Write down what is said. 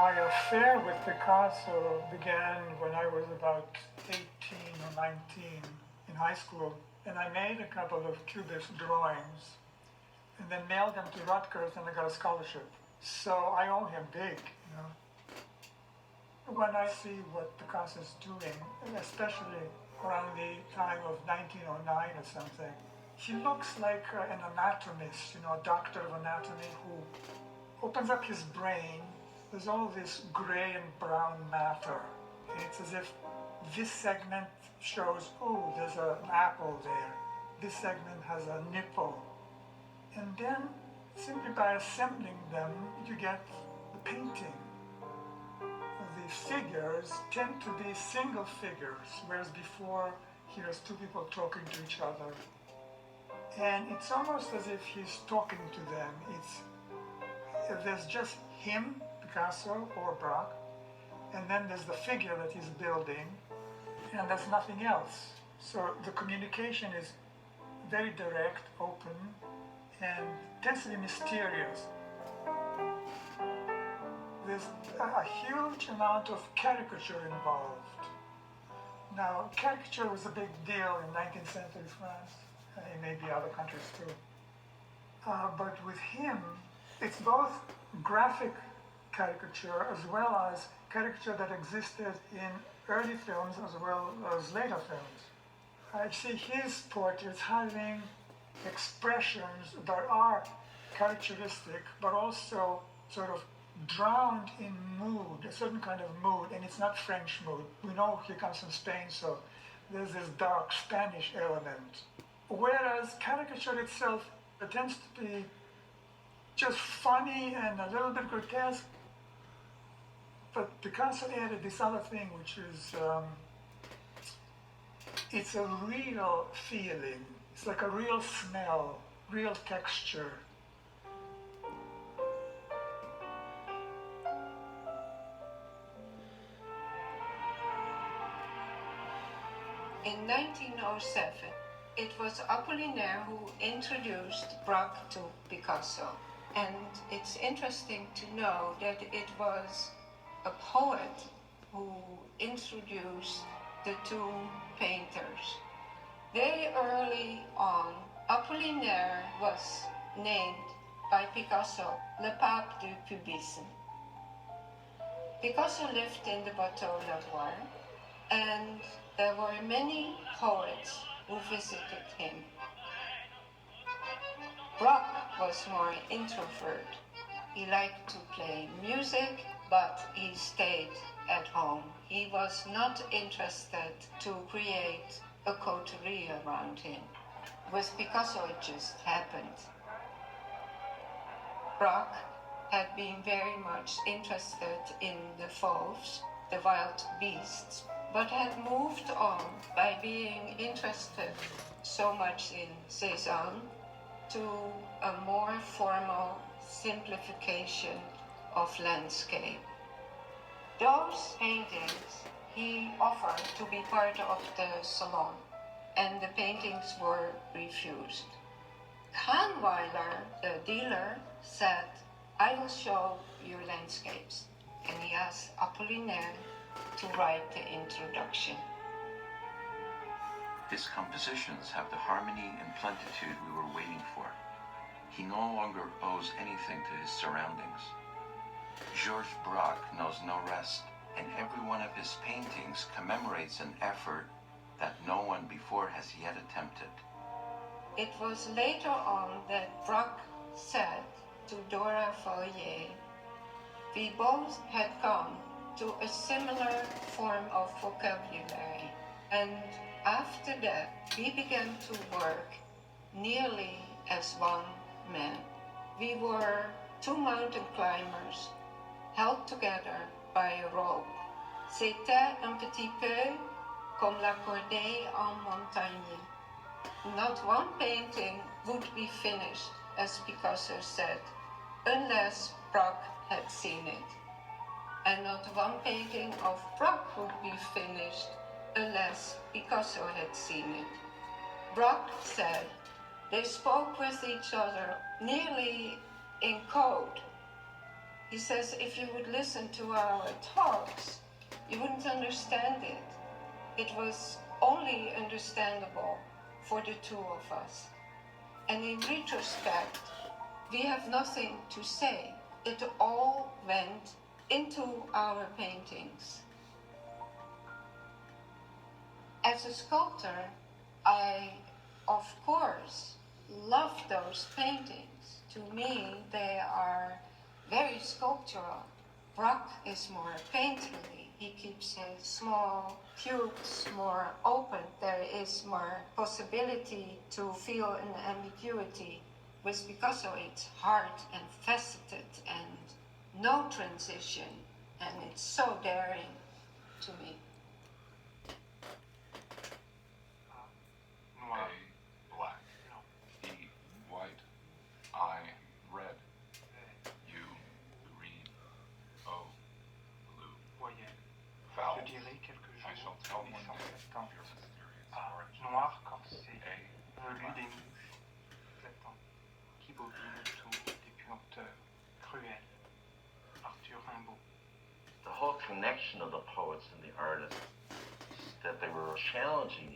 My affair with Picasso began when I was about 18 or 19 in high school, and I made a couple of cubist drawings and then mailed them to Rutgers, and I got a scholarship. So I owe him big, you know. When I see what Picasso is doing, especially around the time of 1909 or something, he looks like an anatomist, you know, a doctor of anatomy who opens up his brain. There's all this gray and brown matter. It's as if this segment shows, oh, there's an apple there. This segment has a nipple. And then, simply by assembling them, you get the painting. The figures tend to be single figures, whereas before here's two people talking to each other. And it's almost as if he's talking to them. There's just him, Picasso or Braque, and then there's the figure that he's building, and there's nothing else. So the communication is very direct, open, and tends to be mysterious. There's a huge amount of caricature involved. Now, caricature was a big deal in 19th century France, and maybe other countries too. But with him, it's both graphic caricature as well as caricature that existed in early films as well as later films. I see his portraits having expressions that are characteristic, but also sort of drowned in mood, a certain kind of mood, and it's not French mood. We know he comes from Spain, so there's this dark Spanish element. Whereas caricature itself, it tends to be just funny and a little bit grotesque. But Picasso added this other thing, which is, it's a real feeling. It's like a real smell, real texture. In 1907, it was Apollinaire who introduced Braque to Picasso. And it's interesting to know that it was a poet who introduced the two painters. Very early on, Apollinaire was named by Picasso Le Pape du Cubisme. Picasso lived in the Bateau Lavoir, and there were many poets who visited him. Braque was more introvert. He liked to play music, but he stayed at home. He was not interested to create a coterie around him. With Picasso, it just happened. Braque had been very much interested in the fauves, the wild beasts, but had moved on by being interested so much in Cézanne to a more formal simplification of landscape. Those paintings he offered to be part of the salon, and the paintings were refused. Kahnweiler, the dealer, said, "I will show your landscapes," and he asked Apollinaire to write the introduction. His compositions have the harmony and plenitude we were waiting for. He no longer owes anything to his surroundings. Georges Braque knows no rest, and every one of his paintings commemorates an effort that no one before has yet attempted. It was later on that Braque said to Dora Valier, "We both had come to a similar form of vocabulary, and after that we began to work nearly as one man. We were two mountain climbers held together by a rope. C'était un petit peu comme la cordée en montagne." Not one painting would be finished, as Picasso said, unless Braque had seen it. And not one painting of Braque would be finished unless Picasso had seen it. Braque said they spoke with each other nearly in code. He says, if you would listen to our talks, you wouldn't understand it. It was only understandable for the two of us. And in retrospect, we have nothing to say. It all went into our paintings. As a sculptor, I, of course, love those paintings. To me, they are very sculptural. Braque is more painterly. He keeps his small cubes more open. There is more possibility to feel an ambiguity. With Picasso, it's hard and faceted and no transition, and it's so daring to me. Noir. A, black. Non. E, white. I, red. U, green. O, blue. Voyelle. Vowel. Je dirais quelques I shall jours tell de one naissance day septembre. your mysterious Ah, origin. noir quand c'est A, velu black. des mouches éclatantes qui bovinent autour des puanteurs cruels. Arthur Rimbaud. The whole connection of the poets and the artists, that they were challenging